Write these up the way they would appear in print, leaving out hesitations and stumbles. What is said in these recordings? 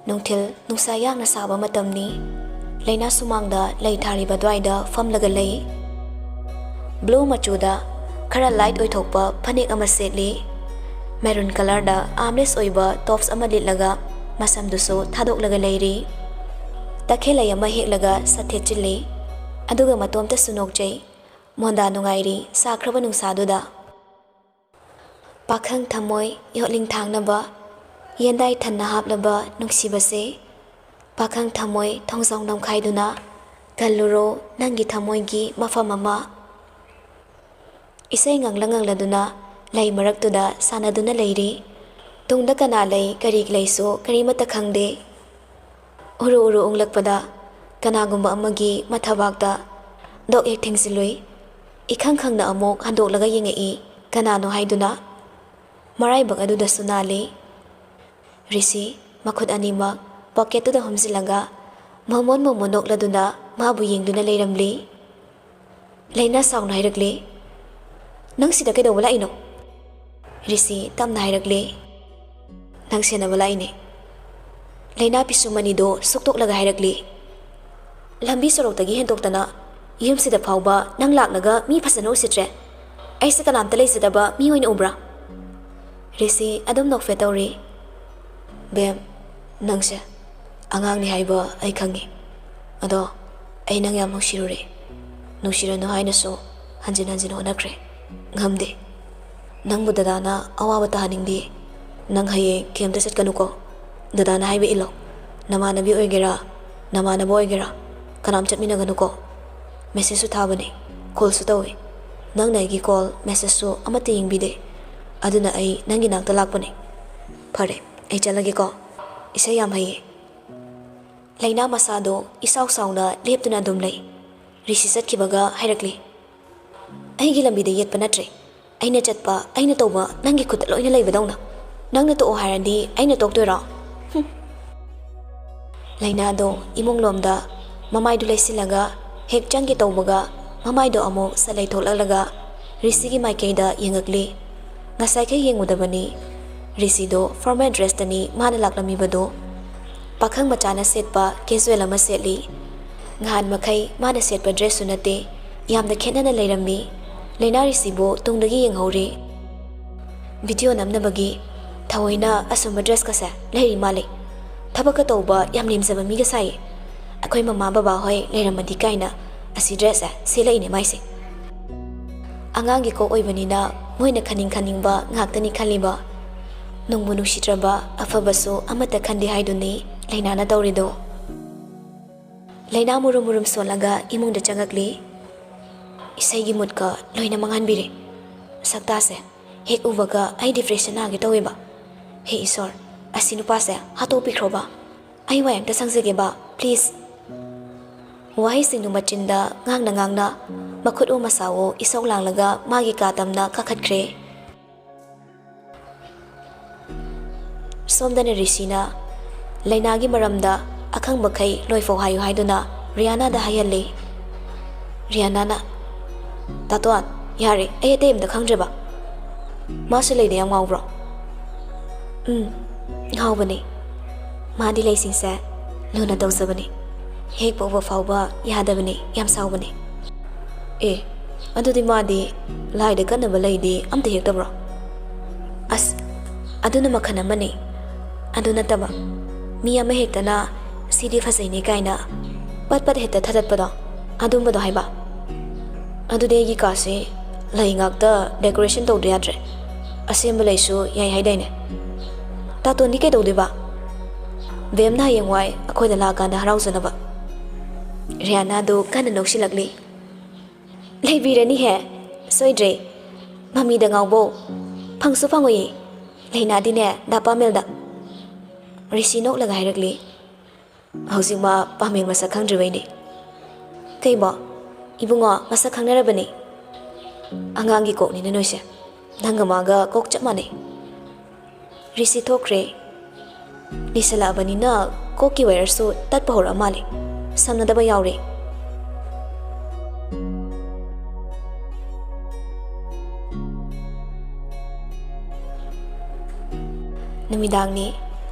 ꯅꯨꯡꯊꯤꯜ ꯅꯨꯡꯁꯥ ꯌꯥꯡꯅ ꯁꯥꯕ ꯃꯇꯝꯅꯤ. ꯂꯩꯅꯥ ꯁꯨꯃꯥꯡꯗ ꯂꯩ ꯊꯥꯔꯤꯕ ꯑꯗꯨꯋꯥꯏꯗ ꯐꯝꯂꯒ ꯂꯩ. ꯕ꯭ꯂꯨ ꯃꯆꯨꯗ ꯈꯔ ꯂꯥꯏꯠ ꯑꯣꯏꯊꯣꯛꯄ ꯐꯅꯦꯛ ꯑꯃ ꯁꯦꯠꯂꯤ. ꯃꯦꯔꯨꯟ ꯀꯂꯔꯗ ꯑꯥꯝꯂꯦꯁ ꯑꯣꯏꯕ ꯇꯣꯞꯁ ꯑꯃ ꯂꯤꯠꯂꯒ ꯃꯁꯝꯗꯨꯁꯨ ꯊꯥꯗꯣꯛꯂꯒ ꯂꯩꯔꯤ. ꯇꯈꯦꯜꯂꯩ ꯑꯃ ꯍꯦꯛꯂꯒ ꯁꯠꯊꯦꯠꯆꯤꯜꯂꯤ. ꯑꯗꯨꯒ ꯃꯇꯣꯝꯇꯁꯨ ꯅꯣꯛꯆꯩ. ꯃꯣꯟꯗꯥ ꯅꯨꯡꯉꯥꯏꯔꯤ ꯁꯥꯈ꯭ꯔꯕ ꯅꯨꯡꯁꯥꯗꯨꯗ. ꯄꯥꯈꯪ ꯊꯃꯣꯏ ꯌꯣꯠꯂꯤꯡ ꯊꯥꯡꯅꯕ ꯌꯦꯟꯗꯥꯏ ꯊꯟꯅ ꯍꯥꯞꯂꯕ ꯅꯨꯡꯁꯤꯕꯁꯦ, ꯄꯥꯈꯪ ꯊꯃꯣꯏ ꯊꯣꯡꯖꯥꯎ ꯅꯝꯈꯥꯏꯗꯨꯅ ꯀꯜꯂꯨꯔꯣ ꯅꯪꯒꯤ ꯊꯃꯣꯏꯒꯤ ꯃꯐꯝ ꯑꯃ. ꯏꯁꯩ ꯉꯪꯂꯗꯨꯅ ꯂꯩ ꯃꯔꯛꯇꯨꯗ ꯁꯥꯟꯅꯗꯨꯅ ꯂꯩꯔꯤ. ꯇꯨꯡꯗ ꯀꯅꯥ ꯂꯩ ꯀꯔꯤ ꯂꯩꯁꯨ ꯀꯔꯤꯃꯠꯇ ꯈꯪꯗꯦ. ꯎꯔꯨ ꯎꯔꯨ ꯎꯪꯂꯛꯄꯗ ꯀꯅꯥꯒꯨꯝꯕ ꯑꯃꯒꯤ ꯃꯊꯕꯥꯛꯇ ꯗꯣꯛ ꯍꯦꯛ ꯊꯦꯡꯖꯤꯜꯂꯨꯏ. ꯏꯈꯪ ꯈꯪꯅ ꯑꯃꯨꯛ ꯍꯟꯗꯣꯛꯂꯒ ꯌꯦꯡꯉꯛꯏ ꯀꯅꯥꯅꯣ ꯍꯥꯏꯗꯨꯅ. ꯃꯔꯥꯏꯕꯛ ꯑꯗꯨꯗꯁꯨ ꯅꯥꯜꯂꯤ. ꯔꯤꯁꯤ ꯃꯈꯨꯠ ꯑꯅꯤꯃꯛ ꯄꯣꯀꯦꯠꯇꯨꯗ ꯍꯨꯝꯖꯤꯜꯂꯒ ꯃꯣꯃꯣꯟ ꯅꯣꯛꯂꯗꯨꯅ ꯃꯥꯕꯨ ꯌꯦꯡꯗꯨꯅ ꯂꯩꯔꯝꯂꯤ. ꯂꯩꯅꯥ ꯁꯥꯎꯅ ꯍꯥꯏꯔꯛꯂꯤ, ꯅꯪ ꯁꯤꯗ ꯀꯩꯗꯧꯕ ꯂꯥꯛꯏꯅꯣ? ꯔꯤꯁꯤ ꯇꯞꯅ ꯍꯥꯏꯔꯛꯂꯤ, ꯅꯪ ꯁꯦꯟꯅꯕ ꯂꯥꯛꯏꯅꯦ. ꯂꯩꯅꯥ ꯄꯤꯁꯨꯝ ꯑꯅꯤꯗꯣ ꯁꯨꯛꯇꯣꯛꯂꯒ ꯍꯥꯏꯔꯛꯂꯤ, ꯂꯝꯕꯤ ꯁꯣꯔꯣꯛꯇꯒꯤ ꯍꯦꯟꯗꯣꯛꯇꯅ ꯌꯨꯝꯁꯤꯗ ꯐꯥꯎꯕ ꯅꯪ ꯂꯥꯛꯂꯒ ꯃꯤ ꯐꯖꯅ ꯎꯁꯤꯠꯇ꯭ꯔꯦ. ꯑꯩꯁꯦ ꯀꯅꯥꯝꯇ ꯂꯩꯖꯗꯕ ꯃꯤ ꯑꯣꯏꯅ ꯎꯕ꯭ꯔꯥ? ꯔꯤꯁꯤ ꯑꯗꯨꯝ ꯅꯣꯛꯐꯦ ꯇꯧꯔꯤ. ꯕꯦꯝ, ꯅꯪꯁꯦ ꯑꯉꯥꯡꯅꯤ ꯍꯥꯏꯕ ꯑꯩ ꯈꯪꯉꯤ. ꯑꯗꯣ ꯑꯩ ꯅꯪ ꯌꯥꯝ ꯅꯨꯡꯁꯤꯔꯨꯔꯦ. ꯅꯨꯡꯁꯤꯔꯅꯨ ꯍꯥꯏꯅꯁꯨ ꯍꯟꯖꯤꯟ ꯍꯟꯖꯤꯟ ꯍꯣꯠꯅꯈ꯭ꯔꯦ. ꯉꯝꯗꯦ. ꯅꯪꯕꯨ ꯗꯗꯥꯅ ꯑꯋꯥꯕ ꯇꯥꯍꯟꯅꯤꯡꯗꯦ. ꯅꯪ ꯍꯌꯦꯡ ꯀꯦꯝꯇ ꯆꯠꯀꯅꯨꯀꯣ. ꯗꯗꯥꯅ ꯍꯥꯏꯕ ꯏꯜꯂꯣ. ꯅꯃꯥꯟꯅꯕꯤ ꯑꯣꯏꯒꯦꯔꯥ ꯅꯃꯥꯟꯅꯕ ꯑꯣꯏꯒꯦꯔꯥ ꯀꯅꯥꯝ ꯆꯠꯃꯤꯟꯅꯒꯅꯨꯀꯣ. ꯃꯦꯁꯦꯖꯁꯨ ꯊꯥꯕꯅꯦ, ꯀꯣꯜꯁꯨ ꯇꯧꯋꯤ. ꯅꯪꯅ ꯑꯩꯒꯤ ꯀꯣꯜ ꯃꯦꯁꯦꯖꯁꯨ ꯑꯃꯠꯇ ꯌꯦꯡꯕꯤꯗꯦ. ꯑꯗꯨꯅ ꯑꯩ ꯅꯪꯒꯤ ꯅꯥꯛꯇ ꯂꯥꯛꯄꯅꯦ. ꯐꯔꯦ, ꯑꯩ ꯆꯠꯂꯒꯦꯀꯣ. ꯏꯁꯩ ꯌꯥꯝ ꯍꯩꯌꯦ. ꯂꯩꯅꯥ ꯃꯁꯥꯗꯣ ꯏꯁꯥꯎ ꯁꯥꯎꯅ ꯂꯦꯞꯇꯨꯅ ꯑꯗꯨꯝ ꯂꯩ. ꯔꯤꯁꯤ ꯆꯠꯈꯤꯕꯒ ꯍꯥꯏꯔꯛꯂꯤ, ꯑꯩꯒꯤ ꯂꯝꯕꯤꯗ ꯌꯦꯠꯄ ꯅꯠꯇ꯭ꯔꯦ. ꯑꯩꯅ ꯆꯠꯄ ꯑꯩꯅ ꯇꯧꯕ ꯅꯪꯒꯤ ꯈꯨꯠꯇ ꯂꯣꯏꯅ ꯂꯩꯕꯗꯧꯅ. ꯅꯪꯅ ꯇꯣꯛꯑꯣ ꯍꯥꯏꯔꯗꯤ ꯑꯩꯅ ꯇꯣꯛꯇꯣꯏꯔꯣ? ꯂꯩꯅꯥꯗꯣ ꯏꯃꯨꯡꯂꯣꯝꯗ ꯃꯃꯥꯏꯗꯨ ꯂꯩꯁꯤꯜꯂꯒ ꯍꯦꯛ ꯆꯪꯒꯦ ꯇꯧꯕꯒ ꯃꯃꯥꯏꯗꯣ ꯑꯃꯨꯛ ꯁꯂꯩ ꯊꯣꯛꯂꯛꯂꯒ ꯔꯤꯁꯤꯒꯤ ꯃꯥꯏꯀꯩꯗ ꯌꯦꯡꯉꯛꯂꯤ. ꯉꯁꯥꯏꯈꯩ ꯌꯦꯡꯉꯨꯗꯕꯅꯤ. ꯔꯤꯁꯤꯗꯣ ꯐꯣꯔꯃꯦꯜ ꯗ꯭ꯔꯦꯁꯇꯅꯤ ꯃꯥꯅ ꯂꯥꯛꯂꯝꯃꯤꯕꯗꯣ. ꯄꯥꯈꯪ ꯃꯆꯥꯅ ꯁꯦꯠꯄ ꯀꯦꯖꯨꯋꯦꯜ ꯑꯃ ꯁꯦꯠꯂꯤ. ꯅꯍꯥꯟ ꯃꯈꯩ ꯃꯥꯅ ꯁꯦꯠꯄ ꯗ꯭ꯔꯦꯁꯁꯨ ꯅꯠꯇꯦ. ꯌꯥꯝꯅ ꯈꯦꯠꯅꯅ ꯂꯩꯔꯝꯃꯤ. ꯂꯩꯅꯥ ꯔꯤꯁꯤꯕꯨ ꯇꯨꯡꯗꯒꯤ ꯌꯦꯡꯍꯧꯔꯤ. ꯚꯤꯗꯤꯑꯣ ꯅꯝꯅꯕꯒꯤ ꯊꯑꯣꯏꯅ ꯑꯁꯨꯝꯕ ꯗ꯭ꯔꯦꯁꯀꯁꯦ ꯂꯩꯔꯤ ꯃꯥꯜꯂꯤ. ꯊꯕꯛꯀ ꯇꯧꯕ ꯌꯥꯝ ꯂꯦꯝꯖꯕ ꯃꯤꯒ ꯁꯥꯏꯌꯦ. ꯑꯩꯈꯣꯏ ꯃꯃꯥ ꯕꯕꯥ ꯍꯣꯏ ꯂꯩꯔꯝꯃꯗꯤ ꯀꯥꯏꯅ ꯑꯁꯤ ꯗ꯭ꯔꯦꯁꯁꯦ ꯁꯦꯠꯂꯛꯏꯅꯦ ꯃꯥꯏꯁꯦ. ꯑꯉꯥꯡꯒꯤ ꯀꯣꯛ ꯑꯣꯏꯕꯅꯤꯅ ꯃꯣꯏꯅ ꯈꯟꯅꯤꯡꯕ ꯉꯥꯛꯇꯅꯤ ꯈꯜꯂꯤꯕ. ꯅꯨꯡꯕꯨ ꯅꯨꯡꯁꯤꯗ꯭ꯔꯕ ꯑꯐꯕꯁꯨ ꯑꯃꯠꯇ ꯈꯟꯗꯦ ꯍꯥꯏꯗꯨꯅꯤ ꯂꯩꯅꯥꯅ ꯇꯧꯔꯤꯗꯣ. ꯂꯩꯅꯥ ꯃꯨꯔꯨꯝ ꯃꯨꯔꯨꯝ ꯁꯣꯜꯂꯒ ꯏꯃꯨꯡꯗ ꯆꯪꯉꯛꯂꯤ. ꯏꯁꯩꯒꯤ ꯃꯨꯠꯀ ꯂꯣꯏꯅ ꯃꯥꯡꯍꯟꯕꯤꯔꯦ. ꯁꯛꯇꯥꯁꯦ ꯍꯦꯛ ꯎꯕꯒ ꯑꯩ ꯗꯤꯄ꯭ꯔꯦꯁꯟ ꯅꯥꯒꯦ ꯇꯧꯋꯦꯕ. ꯍꯦ ꯏꯁꯣꯔ, ꯑꯁꯤ ꯅꯨꯄꯥꯁꯦ ꯍꯥꯠꯇꯣꯛꯄꯤꯈ꯭ꯔꯣꯕ. ꯑꯩ ꯋꯥ ꯑꯝꯇ ꯁꯪꯖꯒꯦꯕ ꯄ꯭ꯂꯤꯖ. ꯋꯥꯍꯩꯁꯤꯡꯗꯨ ꯃꯆꯤꯟꯗ ꯉꯥꯡꯅ ꯃꯈꯨꯠ ꯎ ꯃꯁꯥꯋꯣ ꯏꯁꯧ ꯂꯥꯡꯂꯒ ꯃꯥꯒꯤ ꯀꯥ ꯇꯝꯅ ꯀꯥꯈꯠꯈ꯭ꯔꯦ. ꯁꯣꯝꯗꯅ ꯔꯤꯁꯤꯅ ꯂꯩꯅꯥꯒꯤ ꯃꯔꯝꯗ ꯑꯈꯪꯕꯈꯩ ꯂꯣꯏꯐꯥꯎ ꯍꯥꯏꯌꯨ ꯍꯥꯏꯗꯨꯅ ꯔꯤꯌꯥꯅꯥꯗ ꯍꯥꯏꯍꯜꯂꯤ. ꯔꯤꯌꯥꯅꯥꯅ, ꯇꯥꯇꯣꯟ ꯌꯥꯔꯦ, ꯑꯩ ꯑꯇꯩ ꯑꯝꯇ ꯈꯪꯗ꯭ꯔꯦꯕ. ꯃꯥꯁꯨ ꯂꯩꯗ ꯌꯥꯝ ꯉꯥꯎꯕ꯭ꯔꯣ? ꯉꯥꯎꯕꯅꯦ. ꯃꯥꯗꯤ ꯂꯩꯁꯤꯡꯁꯦ ꯂꯨꯅ ꯇꯧꯖꯕꯅꯦ. ꯍꯦꯛ ꯄꯣꯛꯄ ꯐꯥꯎꯕ ꯌꯥꯗꯕꯅꯦ, ꯌꯥꯝ ꯁꯥꯎꯕꯅꯦ. ꯑꯦ, ꯑꯗꯨꯗꯤ ꯃꯥꯗꯤ ꯂꯥꯏꯗ ꯀꯟꯅꯕ ꯂꯩꯗꯤ ꯑꯝꯇ ꯍꯦꯛꯇꯕ꯭ꯔꯣ? ꯑꯁ, ꯑꯗꯨꯅ ꯃꯈꯜ ꯑꯃꯅꯦ. ꯑꯗꯨ ꯅꯠꯇꯕ ꯃꯤ ꯑꯃ ꯍꯦꯛꯇꯅ ꯁꯤꯗꯤ ꯐꯖꯩꯅꯦ ꯀꯥꯏꯅ ꯄꯠ ꯄꯠ ꯍꯦꯛꯇ ꯊꯥꯗꯠꯄꯗꯣ, ꯑꯗꯨꯝꯕꯗꯣ ꯍꯥꯏꯕ. ꯑꯗꯨꯗꯤ ꯑꯩꯒꯤ ꯀꯥꯁꯦ ꯂꯩ ꯉꯥꯛꯇ ꯗꯦꯀꯣꯔꯦꯁꯟ ꯇꯧꯗ ꯌꯥꯗ꯭ꯔꯦ. ꯑꯁꯦꯡꯕ ꯂꯩꯁꯨ ꯌꯥꯏ ꯍꯥꯏꯗꯥꯏꯅꯦ. ꯇꯥꯇꯣꯟꯗꯤ ꯀꯩꯗꯧꯗꯣꯏꯕ? ꯕꯦꯝꯅ ꯍꯌꯦꯡꯋꯥꯏ ꯑꯩꯈꯣꯏꯗ ꯂꯥꯛꯑꯀꯥꯟꯗ ꯍꯔꯥꯎꯖꯅꯕ. ꯔꯤꯌꯥꯅꯥꯗꯨ ꯀꯟꯅ ꯅꯣꯛꯁꯤꯜꯂꯛꯂꯤ. ꯂꯩꯕꯤꯔꯅꯤꯍꯦ, ꯁꯣꯏꯗ꯭ꯔꯦ. ꯃꯃꯤꯗ ꯉꯥꯎꯕꯣ, ꯐꯪꯁꯨ ꯐꯪꯉꯣꯏꯌꯦ. ꯂꯩꯅꯥꯗꯤꯅꯦ ꯗꯥꯄꯥꯃꯦꯜꯗ. ꯔꯤꯁꯤ ꯅꯣꯛꯂꯒ ꯍꯥꯏꯔꯛꯂꯤ. ꯍꯧꯖꯤꯛ ꯃꯥ ꯄꯥꯃꯦꯜ ꯃꯁꯛ ꯈꯪꯗ꯭ꯔꯤꯕꯩꯅꯦ. ꯀꯩꯕꯣ? ꯏꯕꯨꯡꯉꯣ ꯃꯁꯛ ꯈꯪꯅꯔꯕꯅꯤ. ꯑꯉꯥꯡꯒꯤ ꯀꯣꯛꯅꯤꯅ ꯅꯣꯏꯁꯦ. ꯅꯪꯒ ꯃꯥꯒ ꯀꯣꯛ ꯆꯞ ꯃꯥꯟꯅꯩ. ꯔꯤꯁꯤ ꯊꯣꯛꯈ꯭ꯔꯦ. ꯂꯤꯁꯜꯂꯛꯑꯕꯅꯤꯅ ꯀꯣꯛꯀꯤ ꯋꯥꯌꯔꯁꯨ ꯇꯠꯄ ꯍꯧꯔꯛꯑ ꯃꯥꯜꯂꯦ. ꯁꯝꯅꯗꯕ ꯌꯥꯎꯔꯦ. ꯅꯨꯃꯤꯗꯥꯡꯅꯤ.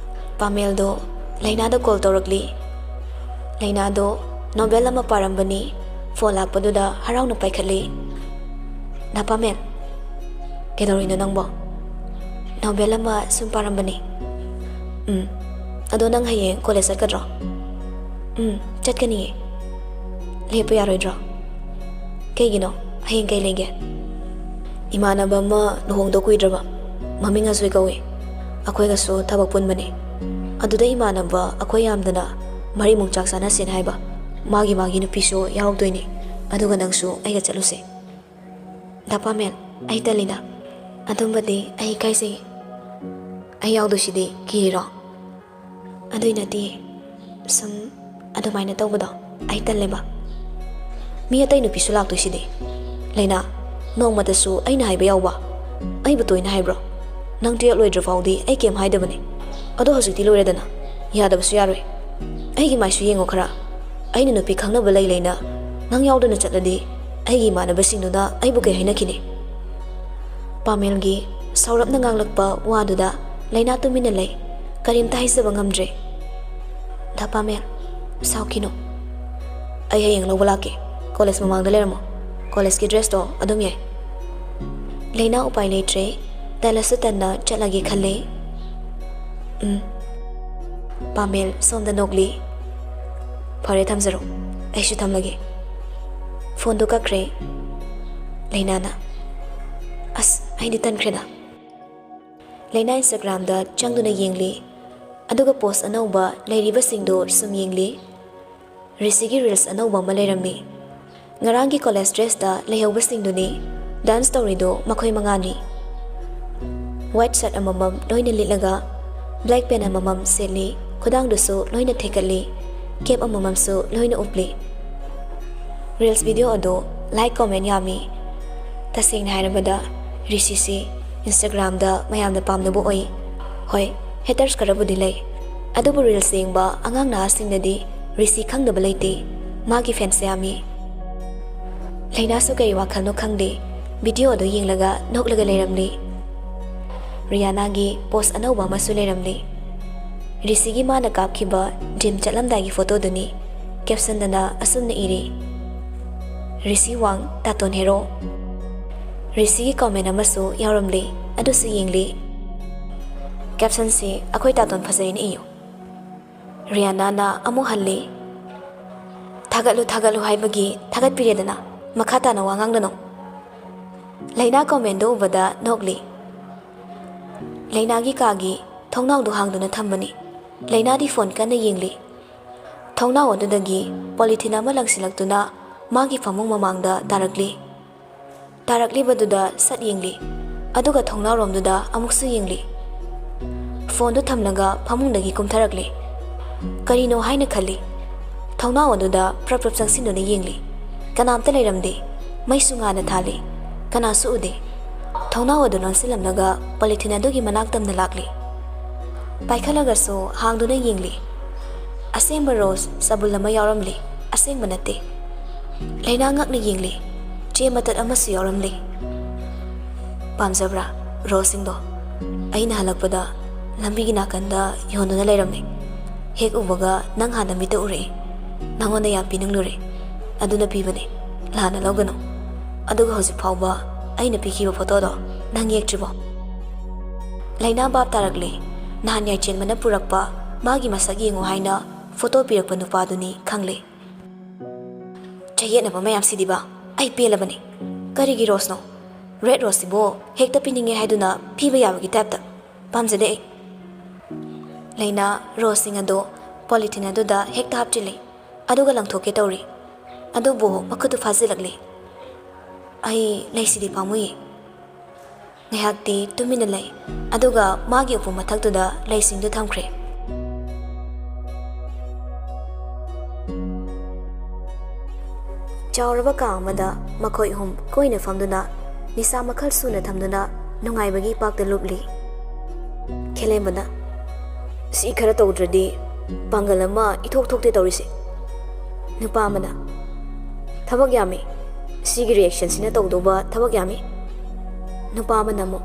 ꯄꯥꯃꯦꯜꯗꯣ Lainado call tawrakli. Lainado novel ama parambani. Phone lakpaduda harauna paikhatli. Napamel. Kedorino nangbo. Novel ama sum parambani. Ado nang hayeng college chatkadro. Chatkani. Lepa yaroidro. Kaygino hayeng kay lege. Imanaba ma luhongdo kuidraba. Maming asui kawi. Akoy gaso tabak punbani. Aduda imanaba akoy yamdana mari mungchak sana sin haiba. Magi nupiso yarokdoini. Aduga nangsu ayga chaluse. Dapamel ay talina. Adumbadi ay kaisi. Ay yaudosidi kiriro. Aduy nati sum adumay na tawbado ay taleba. Mi atay nupiso lakdosidi. Laina nongmadasu ay nahayba yawba. Ay batoy na haybro. Nang tuyak loydra faudi ay kem haydabani. Ado hasuti loyradana. Yadabasu yaroy. Ay gimaisu yengo khara. Ay nupi khangnaba layna. Nang yaudana chatladi ay gimanabasingnuda ay bukay hainakini. Pamelgi saurap na nganglakpa waduda layna tumina lay. Karimta haisaba ngamdre. Da Pamel saukino. Ay hayang lawalaki. College mamangda leramo. College ki dress to adum yay. Layna upay laytre. Dalasutan na chalagi khale. Pamel somda nogli. Pare thamzaro. Aishu thamlagi. Phone do kakre. Layna na. As ay di tankre na. Layna Instagram da changdu na yengli. Aduga post anawba layriba singdo sum yengli. Risigi reels anawba malayrammi. Ngarangi college dress da layhawba singdo ni. Dance story do makoy mangani. White shirt amamam loina litlaga. Black pen amamam seli. Khudang dusu loina thekali. Cap amamam su loina upli. Reels video ado like comment yami. Tasing na hairabada risisi Instagram da mayam da pamnabu oi. Hoi haters karabu dilay. Adubu reels yengba angang na sing nadi risi khang da balayti. Magi fans yami. Layna su kay wakal no khangdi. Video ado yenglaga noklaga layramli. Rihanna gi post anawba masu layramli. Risigi mana kapkiba gym chatlamdagi photo duni caption dana asumna iri. Risi wang taton hero. Risigi comment amasu yaramli adusu yengli. Caption si akoy taton phasarin iyo. Rihanna na amu halli. Thagalu haibagi thagat piredana makhata na wangang dano. Layna comment do ubada nogli. Layna gi kagi thongnaw do hangduna thambani. Layna di phone kana yengli. Thongnaw adudagi polythene ama langsilaktuna magi famung mamangda tarakli. Tarakli baduda sat yengli. Aduga thongnaw romduda amuksu yengli. Phone do thamlaga famungdagi kumtharakli. Karino haina khali. Thongnaw aduda prap changsinuna yengli. Kanamta layramdi. Maisu ngana thali. Kanasu ude. Thongnaw adu nonsilamnaga polythene adugi manaktamna lakli. Paikhalagasu hangduna yengli. Asengba rose sabulama yaramli. Asengba nate. Layna ngakna yengli. Che matat amasu yaramli. Pamjabra rose singdo. Aina halakpada lambigi nakanda yonduna layramni. Hek ubaga nang hana mita ure. Nangonda yam pinanglure. Aduna pibane. Lana lawgano. Aduga hojik phawba aina pikiba photo do nang yektribo. Layna bab tarakli. Nahan yay chen mana purakpa magi masak yengo haina photo pirakpa nupaduni khangli. Chayet na pamayam sidiba ay pelabani. Karigi rose no. Red rose tibo hekta pininge haiduna piba yabagi tapta. Pamjade ay. Layna rose singado polythene aduda hekta hapchili. Aduga langthoke tawri. Adubo makutu fazilagli. Ay laysidi pamuyi. Ngayakti tumina lay. Aduga magi upu mathaktuda laysingdu thamkre. Chawraba ka amada makhoi hum koina famduna nisa makhal suna thamduna nungaibagi pakta lupli. Khelembana si khara tawdradi pangalama ithok thokte tawrisi. Nupa amana thabak yami sigi reaction sina tawdoba thabak yami. Nupa amana mo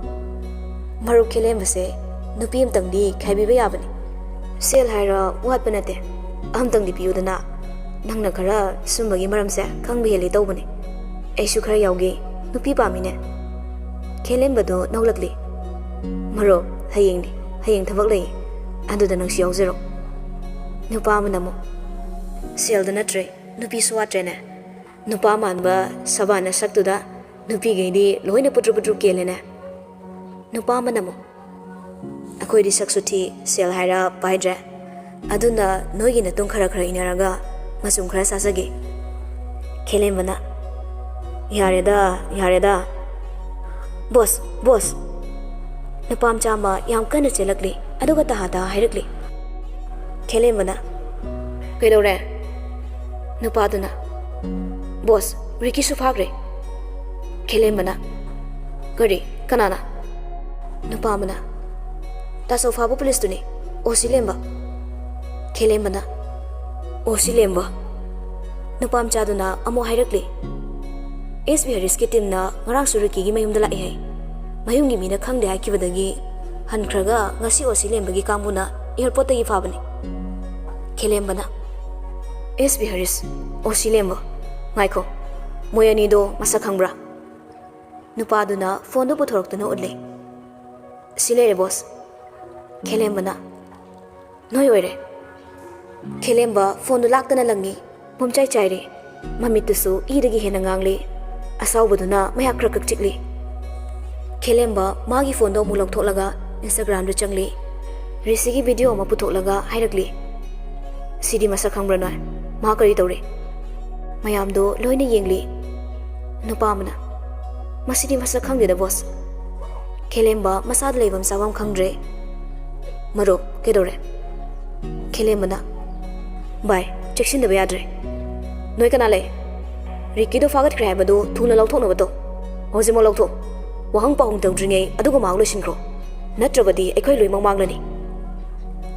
marup khelembase nupi amtangdi khaibiba yabani. Sale haira watpa nate amtang di piyudana nangna khara sumbagi maramse khangbi heli tawbani aisu khara yawge nupi pamine khelembado nawlakli maro hayeng thabak lei aduda nang siyawzero nupa amanamo sale da natre nupi suwatrene nupa manba sabana saktuda nupi geidi loina putru kelene nupa amanamo akhoi di saksuthi sel haira paidre aduna noigi na tung khara inaraga masum khara sasage khelembana yareda boss napam chama yam kana chelakli aduga ta hairakli khelembana kaidore nupaduna boss riki su phagre khelembana kari kanana nupamana ta sofa bu police tuni osilemba khelembana osilemba nupam chaduna amo hairakli SB Hariski team na ngarang suriki gi mayum dala hai mayum gi mina khangde ha kibadagi hankhraga ngasi osilemba gi kamuna airport gi fabani khelembana SB Haris osilemba maiko moyani do masa khangbra nupaduna phone do puthorktuna udle silere boss khelembana noi oire khelemba phone do laktana langi mumchai chaire mamitusu idagi hena ngangli asawbaduna maya krakak chikli khelemba magi phone do mulok tholaga Instagram da changli risigi video ma putholaga hairakli sidi masa khangbra noi ma kari tawre mayam do loina yengli nupamana masidi masa khangde da boss khelemba masad leibam sawam khangdre maro kedore khelembana bye chection da bayadre noi kana le Ricky do fagat krai bado thuna lauthok no bado hojimo lauthok wahang pahung tawdringai adugo maglo sinkro natrabadi aikhoi loi mangmanglani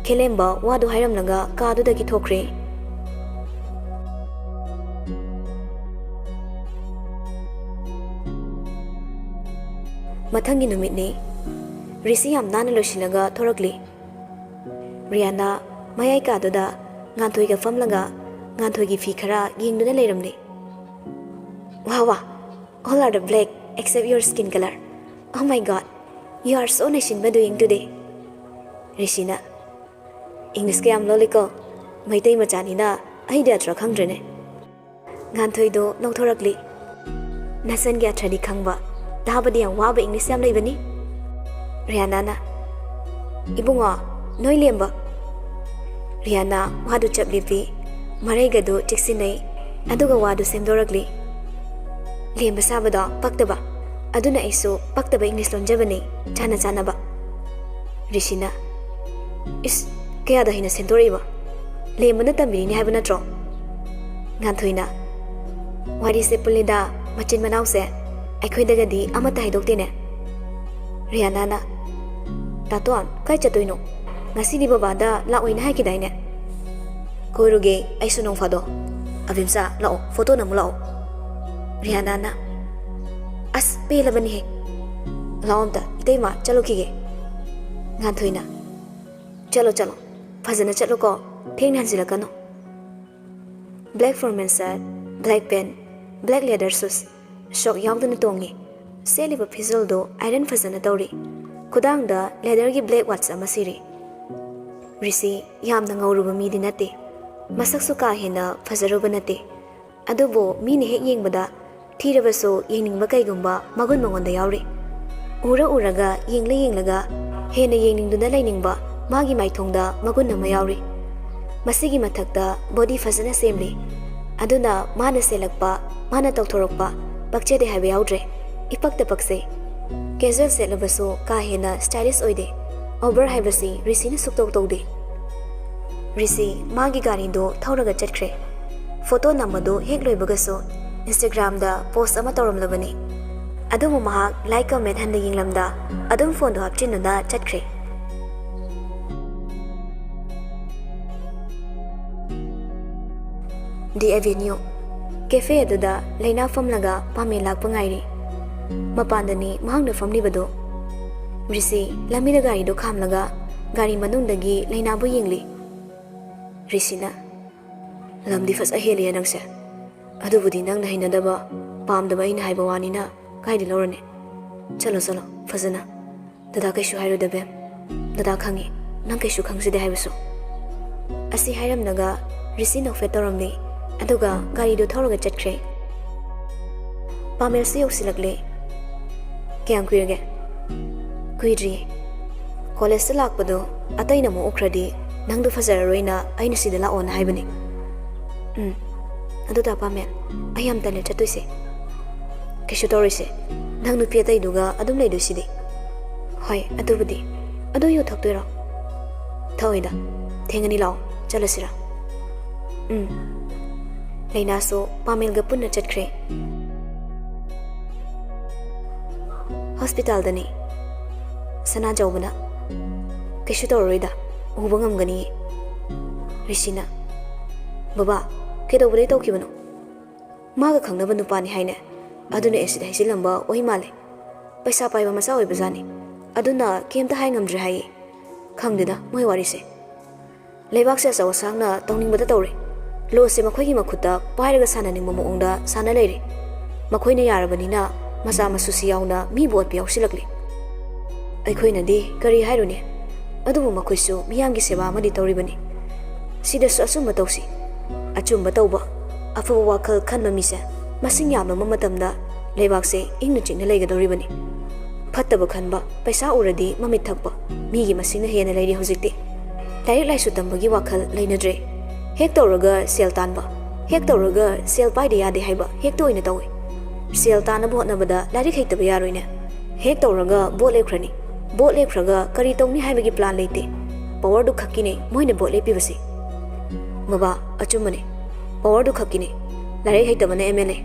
khelemba wadu hairam laga ka du dagi thokre mathangi numit ni risi yam nana losilaga thorakli Riana mayai ka du da nganthoi ga famlaga nganthoi gi fi khara yengduna leiramni Wow, all are the black except your skin color. Oh my god, you are so nice in doing today. Rishina, English kayam loliko, maitai machani na idea tra khangdrene. Nganthoi do nongthorakli. Nasan gya thadi khangba, dabadi ang waba English yam leibani. Rihanna na, ibunga, noi lemba. Rihanna wadu chaplipi, marai gado tiksinai, aduga wadu semdorakli. Lemba sabada paktaba aduna aiso paktaba English lonjabani chana ba Rishina is kaya da hina sentoriba lemba na tambiri ni haiba natro nganthoina wari se pulida machin manau se aikhoi daga di amata haidokte ne Rihanna na taton kai chatoino ngasi di baba da la oina hai kidai ne koiruge aiso nong fado avimsa lao photo na mulao Rihanna na as pela bani he laonta tema chalo kige nganthoina chalo phajana chalo ko theng hanjila kano black formal shirt black pen black leather shoes shock yawduna tongi seliba physical do iron phajana tawri khudang da leather gi black watch ama siri risi yamna ngauruba mi di nate masak su ka hena phajaruba nate adubo mi ne hek yengbada Thirabaso yengning kaigumba magun mangonda yauri uraga yenglaga hena yengningduna lainingba magi maithongda magun nama yauri masigi mathakta body fazana semli aduna mana selakpa mana tawthorokpa pakche de haibe yaudre ipakta pakse casual selabaso ka hena stylish oide over haibasi risina suktok tawde risi magi gari do thauraga chatkre photo namado hek loibagaso Instagram da post ama tawram labani adumu mahak like comment handa yinglamda adum phone do hapchinuna chatkre The Avenue cafe aduda leina famlaga pame lakpa ngairi mapandani mahangna famli Risi lamida gari do khamlaga gari manungdagi leina bu yingli Risina lamdi fasa heli nangse adubudi nangna hinadaba pamdaba aina haiba wanina kaidi lorane chalo chalo fazana dada kaisu hairo dabe dada khangi nang kaisu khangside haibasu asi hairam naga Risina fetoramni aduga gari do thoroga chatkhre pamel se yoksilagle kyam kuirage kuidri college lakpado ataina mo okradi nangdu fazararoina aina sida la on haibani aduda pamel ayam tale chatoise kishu torise nang nupi atai duga adum leidu sidi hoi adubudi adu yu thaktoira thaoida thengani lao chalasira Leina so pamel ga punna chatkre hospital dani sana jawbana kishu toroida uba ngamgani Risina baba kedo bure to kibano maga khangnaba nupani haine aduna esida hisilamba ohi male paisa paiba masa oi bazani aduna kemta hai ngamdri hai khangdeda moi warise leibak se saw sangna tongning bada tawre lo se makhoi gi makhuta pairaga sananing moongda sana leire makhoina yarabanina masa masusi yauna mi bot pi yausilakli aikhoina di kari hairune adubu makhoisu miyamgi seba amadi tawribani sidasu asumba tawsi achumba tawba afaba wakhal khanba mise masing yamna mamatamda leibakse ingnu chingna leigadoribani fattaba khanba paisa uradi mamit thakba migi masingna hena leiri hojikti direct laisu tambagi wakhal leinadre hek tawraga sel tanba hek tawraga sel paide yade haiba hek toina tawi sel tana botnabada direct heitaba yaroina hek tawraga bot lekhrani bot lekhraga kari tawni haibagi plan leite power du khakine moina bot lepibasi baba achumane power du khakine lare heitabana MLA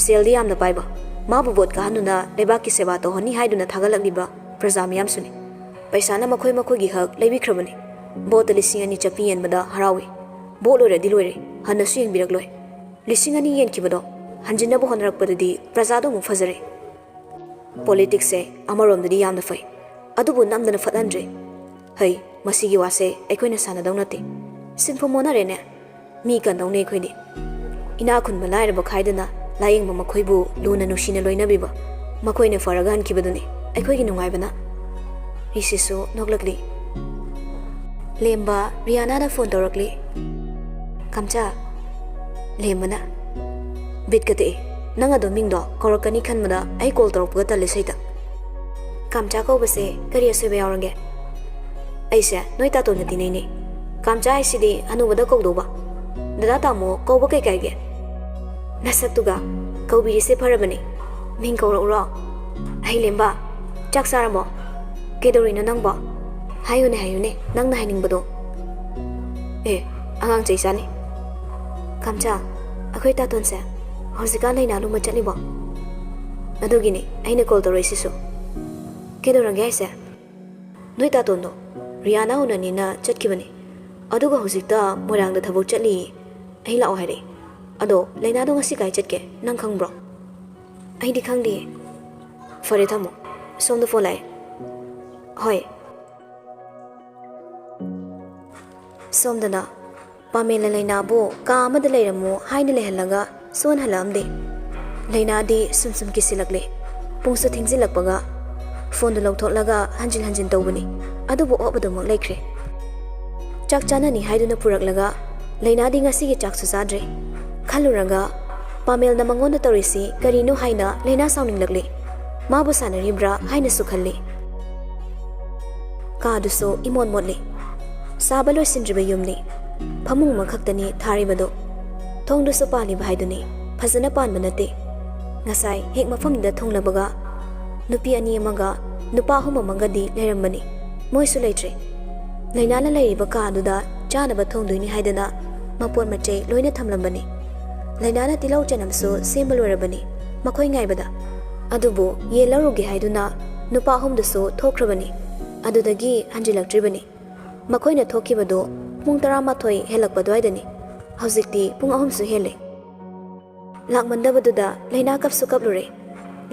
sel di amna paiba mabu bot ka hanuna lebaki seba to honi haiduna thagalakliba praja miyam suni paisa na makhoi makhoi gi hak leibi khrabani bot lising ani chapi yen bada harawi bot lore dilore hanna suyeng birak loi lising ani yen kibado hanjina bo honarak padadi praja do mu fazare politics se amarom dadi yamna fai adubu namdana fatandre hai masigi wase aikoina sana dawnate sinfo mona rene mi kan dawne khoidi ina khun balai ra khaidana layeng ma makhoibu luna nushina loina biba makhoine faragan kibaduni aikoi gi nungai bana risisu noglakli lemba riana da phone torakli kamcha lembana bitkate nanga do mingdo korakani khanmada ai call torapga tale saita kamcha ko base kari asebe yawange aise noita to nati nei kamcha aisidi anubada ko doba dada tamo ko ba kai ge nasatuga kawbiri se pharabani ming ko ro ai lemba chak saramo kedorina nangba hayune nangna haning bado angang chaisani kamcha akhoi ta tonse hosika leina lu ma chalibo adugini aina call to raisisu kedoranga aise noita tondo riana unanina chatkibani aduga hosita morang da thabuk chali ai lao haire ado leina do ngasi kai chatke nang khangbro ai di khangdi fare thamo som do phone lai hoi somdana pamela leina bo ka amada leiramu haina lehalaga son halamde leina di sumsum kisilakle pungsu thingzilakpaga phone do lawthoklaga hanjin tawbani adubu obado mak laikre chak chanani haiduna puraklaga leina di ngasi gi chak su sadre khaluraga pamel na mangon da torisi karino haina leina sounding lagle mabu sanari bra haina su khalli ka du so imon modle sabalo sinjibe yumni phamung makhaktani tharibado thong du so pani bhaiduni phajana pan banate ngasai hek mafam da thonglabaga nupi ani amaga nupa huma mangadi leirambani moi su leitre leina la leiriba ka du da chana ba thong duini haidana mapon mache loina thamlambani leina na tilau chanam so sembalorabani makhoi ngaibada adubo ye laruge haiduna nupa hum du so thokrabani adudagi hanjilaktribani makhoi na thokibado pung 12 helakpa doidani hojikti pung 3 su hele lakmandabaduda leina kapsu kaplure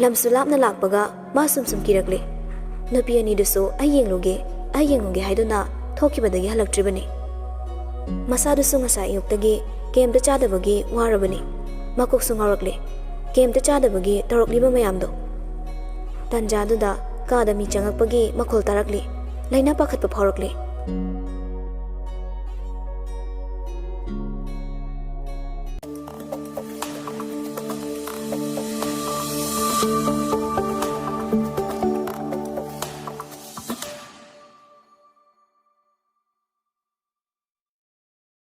lamsu lapna lakpaga ma sumsum kirakle nupi ani du so ayengluge haiduna thokibadagi halaktribani Masadusu ngasai ayuktagi ꯀꯦꯝꯇ ꯆꯥꯗꯕꯒꯤ ꯋꯥꯔꯕꯅꯤ ꯃꯀꯣꯛꯁꯨ ꯉꯥꯎꯔꯛꯂꯦ ꯀꯦꯝꯇ ꯆꯥꯗꯕꯒꯤ ꯇꯧꯔꯛꯂꯤꯕ ꯃꯌꯥꯝꯗꯣ ꯇꯟꯖꯥꯗꯨꯗ ꯀꯥꯗ ꯃꯤ ꯆꯪꯉꯛꯄꯒꯤ ꯃꯈꯣꯜ ꯇꯥꯔꯛꯂꯤ ꯂꯩꯅꯥ ꯄꯥꯈꯠꯄ ꯐꯥꯎꯔꯛꯂꯤ